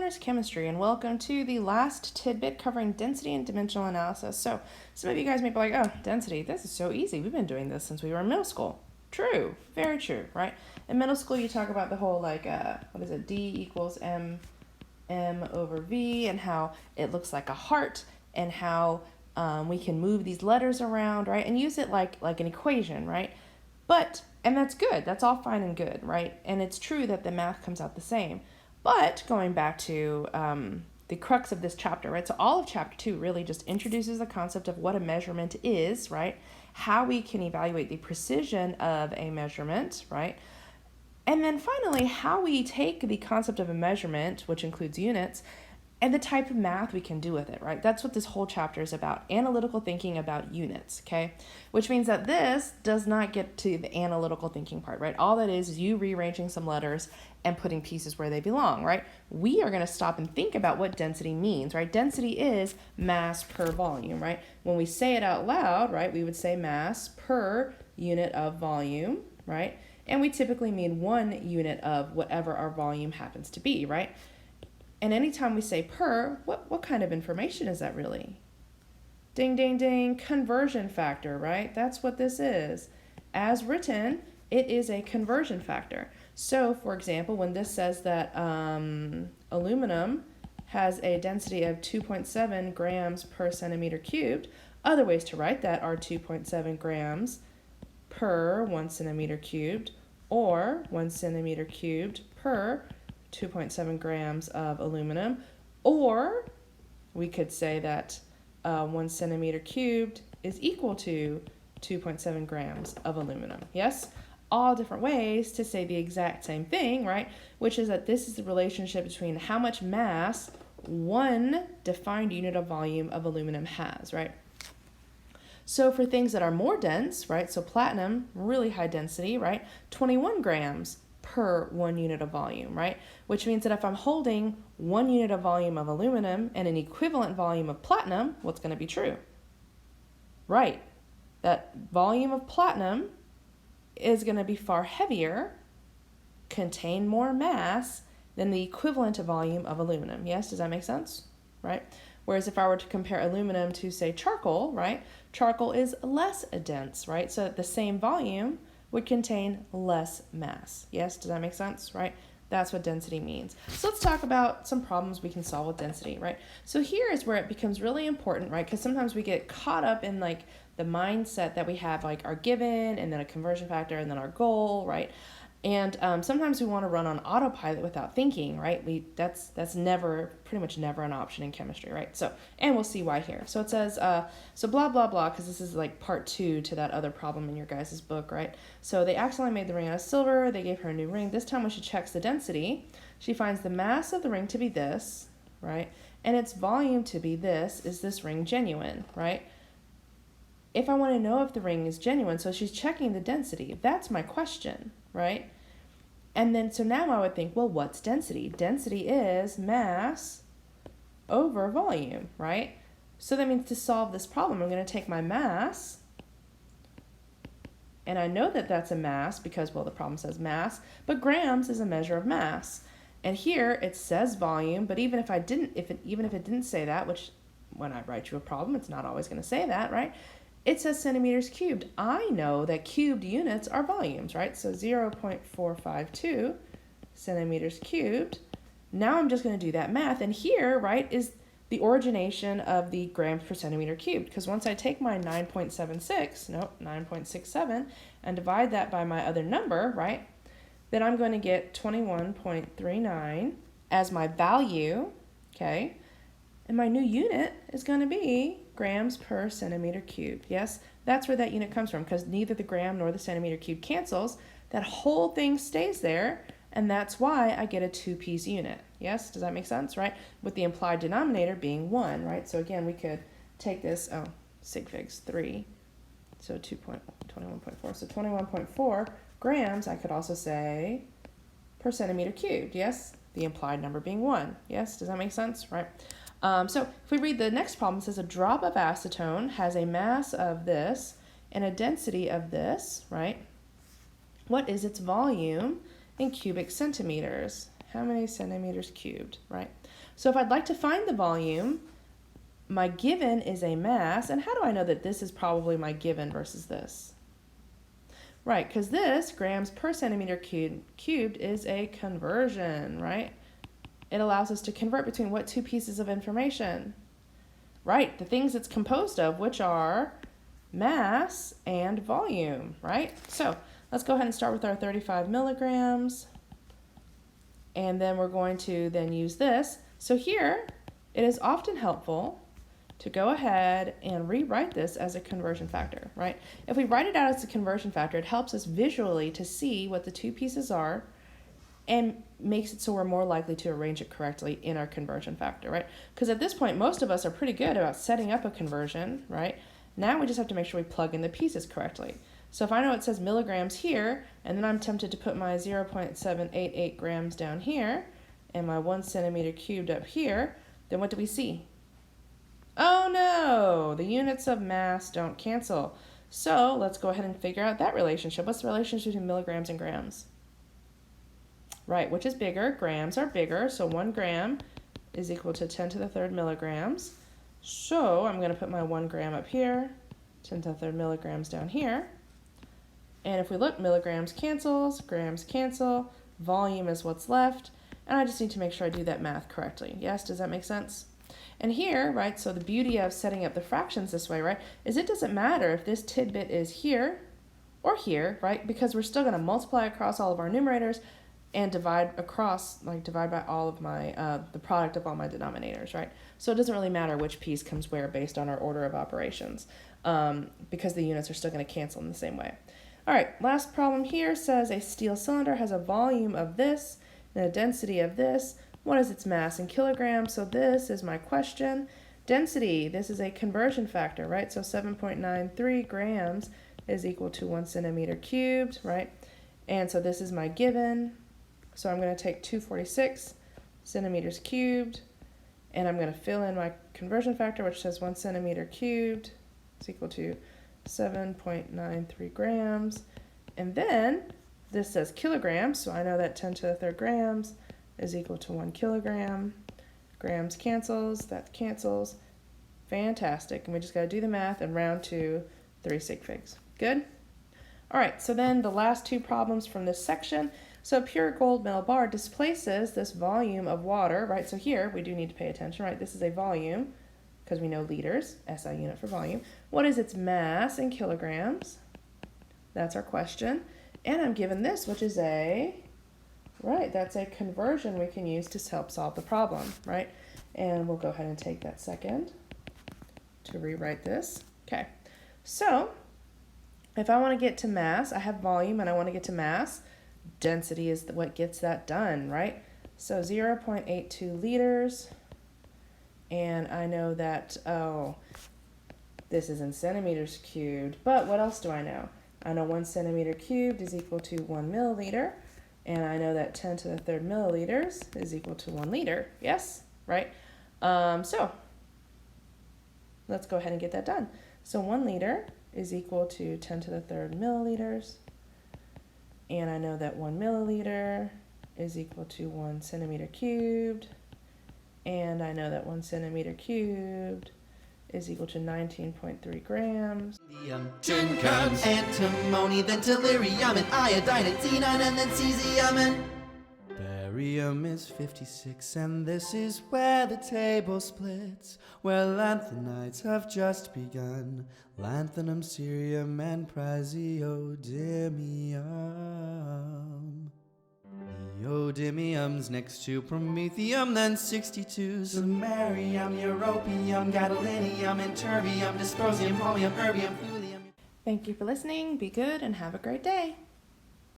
Honors Chemistry, and welcome to the last tidbit covering density and dimensional analysis. So some of you guys may be like, oh, density, this is so easy. We've been doing this since we were in middle school. True, very true, right? In middle school, you talk about the whole D equals M over V, and how it looks like a heart, and how we can move these letters around, right? And use it like an equation, right? And that's good. That's all fine and good, right? And it's true that the math comes out the same. But going back to the crux of this chapter, right? So all of chapter 2 really just introduces the concept of what a measurement is, right? How we can evaluate the precision of a measurement, right? And then finally, how we take the concept of a measurement, which includes units, and the type of math we can do with it, right? That's what this whole chapter is about, analytical thinking about units, okay? Which means that this does not get to the analytical thinking part, right? All that is you rearranging some letters and putting pieces where they belong, right? We are gonna stop and think about what density means, right? Density is mass per volume, right? When we say it out loud, right, we would say mass per unit of volume, right? And we typically mean 1 unit of whatever our volume happens to be, right? And anytime we say per, what kind of information is that really? Ding, ding, ding, conversion factor, right? That's what this is. As written, it is a conversion factor. So, for example, when this says that aluminum has a density of 2.7 grams per centimeter cubed, other ways to write that are 2.7 grams per 1 centimeter cubed, or 1 centimeter cubed per 2.7 grams of aluminum, or we could say that 1 centimeter cubed is equal to 2.7 grams of aluminum. Yes? All different ways to say the exact same thing, right? Which is that this is the relationship between how much mass one defined unit of volume of aluminum has, right? So for things that are more dense, right? So platinum, really high density, right? 21 grams per 1 unit of volume, right? Which means that if I'm holding 1 unit of volume of aluminum and an equivalent volume of platinum, what's going to be true? Right, that volume of platinum is going to be far heavier, contain more mass than the equivalent volume of aluminum. Yes, does that make sense? Right? Whereas if I were to compare aluminum to, say, charcoal, right? Charcoal is less dense, right? So the same volume would contain less mass. Yes, does that make sense, right? That's what density means. So let's talk about some problems we can solve with density, right? So here is where it becomes really important, right? Because sometimes we get caught up in like the mindset that we have like our given and then a conversion factor and then our goal, right? And sometimes we want to run on autopilot without thinking, right? That's pretty much never an option in chemistry, right? So, and we'll see why here. So it says, so blah, blah, blah, because this is like part 2 to that other problem in your guys' book, right? So they accidentally made the ring out of silver. They gave her a new ring. This time when she checks the density, she finds the mass of the ring to be this, right? And its volume to be this. Is this ring genuine, right? If I want to know if the ring is genuine, so she's checking the density. That's my question, right? And then, so now I would think, well, what's density? Density is mass over volume, right? So that means to solve this problem, I'm going to take my mass, and I know that that's a mass because, well, the problem says mass, but grams is a measure of mass. And here it says volume, but even if it didn't say that, which when I write you a problem, it's not always going to say that, right? It says centimeters cubed. I know that cubed units are volumes, right? So 0.452 centimeters cubed. Now I'm just going to do that math. And here, right, is the origination of the grams per centimeter cubed. Because once I take my 9.67, and divide that by my other number, right, then I'm going to get 21.39 as my value, okay? And my new unit is going to be grams per centimeter cubed. Yes, that's where that unit comes from, because neither the gram nor the centimeter cubed cancels. That whole thing stays there, and that's why I get a 2-piece unit. Yes, does that make sense, right? With the implied denominator being 1, right? So again, we could take this, sig figs 3, so 21.4. So 21.4 grams, I could also say, per centimeter cubed. Yes, the implied number being 1. Yes, does that make sense, right? So if we read the next problem, it says a drop of acetone has a mass of this and a density of this, right? What is its volume in cubic centimeters? How many centimeters cubed, right? So if I'd like to find the volume, my given is a mass, and how do I know that this is probably my given versus this? Right, because this, grams per centimeter cubed, is a conversion, right? It allows us to convert between what two pieces of information? Right, the things it's composed of, which are mass and volume, right? So let's go ahead and start with our 35 milligrams. And then we're going to then use this. So here, it is often helpful to go ahead and rewrite this as a conversion factor, right? If we write it out as a conversion factor, it helps us visually to see what the two pieces are and makes it so we're more likely to arrange it correctly in our conversion factor, right? Because at this point, most of us are pretty good about setting up a conversion, right? Now we just have to make sure we plug in the pieces correctly. So if I know it says milligrams here, and then I'm tempted to put my 0.788 grams down here, and my 1 centimeter cubed up here, then what do we see? Oh no, the units of mass don't cancel. So let's go ahead and figure out that relationship. What's the relationship between milligrams and grams? Right, which is bigger? Grams are bigger, so 1 gram is equal to 10 to the third milligrams. So I'm going to put my 1 gram up here, 10 to the third milligrams down here. And if we look, milligrams cancels, grams cancel, volume is what's left, and I just need to make sure I do that math correctly. Yes, does that make sense? And here, right, so the beauty of setting up the fractions this way, right, is it doesn't matter if this tidbit is here or here, right, because we're still going to multiply across all of our numerators and divide by all of my, the product of all my denominators, right? So it doesn't really matter which piece comes where based on our order of operations, because the units are still going to cancel in the same way. All right, last problem here says a steel cylinder has a volume of this and a density of this. What is its mass in kilograms? So this is my question. Density, this is a conversion factor, right? So 7.93 grams is equal to 1 centimeter cubed, right? And so this is my given. So I'm going to take 246 centimeters cubed, and I'm going to fill in my conversion factor, which says 1 centimeter cubed is equal to 7.93 grams. And then this says kilograms, so I know that 10 to the third grams is equal to 1 kilogram. Grams cancels, that cancels. Fantastic. And we just got to do the math and round to 3 sig figs. Good? All right, so then the last two problems from this section. So a pure gold medal bar displaces this volume of water, right? So here we do need to pay attention, right? This is a volume because we know liters, SI unit for volume. What is its mass in kilograms? That's our question. And I'm given this, which is that's a conversion we can use to help solve the problem, right? And we'll go ahead and take that second to rewrite this. Okay, so if I want to get to mass, I have volume and I want to get to mass. Density is what gets that done, right? So 0.82 liters. And I know that, this is in centimeters cubed. But what else do I know? I know 1 centimeter cubed is equal to 1 milliliter. And I know that 10 to the third milliliters is equal to 1 liter. Yes? Right? So let's go ahead and get that done. So 1 liter is equal to 10 to the third milliliters. And I know that 1 milliliter is equal to 1 centimeter cubed. And I know that 1 centimeter cubed is equal to 19.3 grams. Tin comes antimony, then tellurium, and iodine, and xenon, and then cesium, and barium is 56, and this is where the table splits, where lanthanides have just begun. Lanthanum, cerium, and praseodymium. Neodymium's next to promethium, then 62. Samarium, europium, gadolinium, and terbium, dysprosium, holmium, erbium, thulium. Thank you for listening. Be good and have a great day.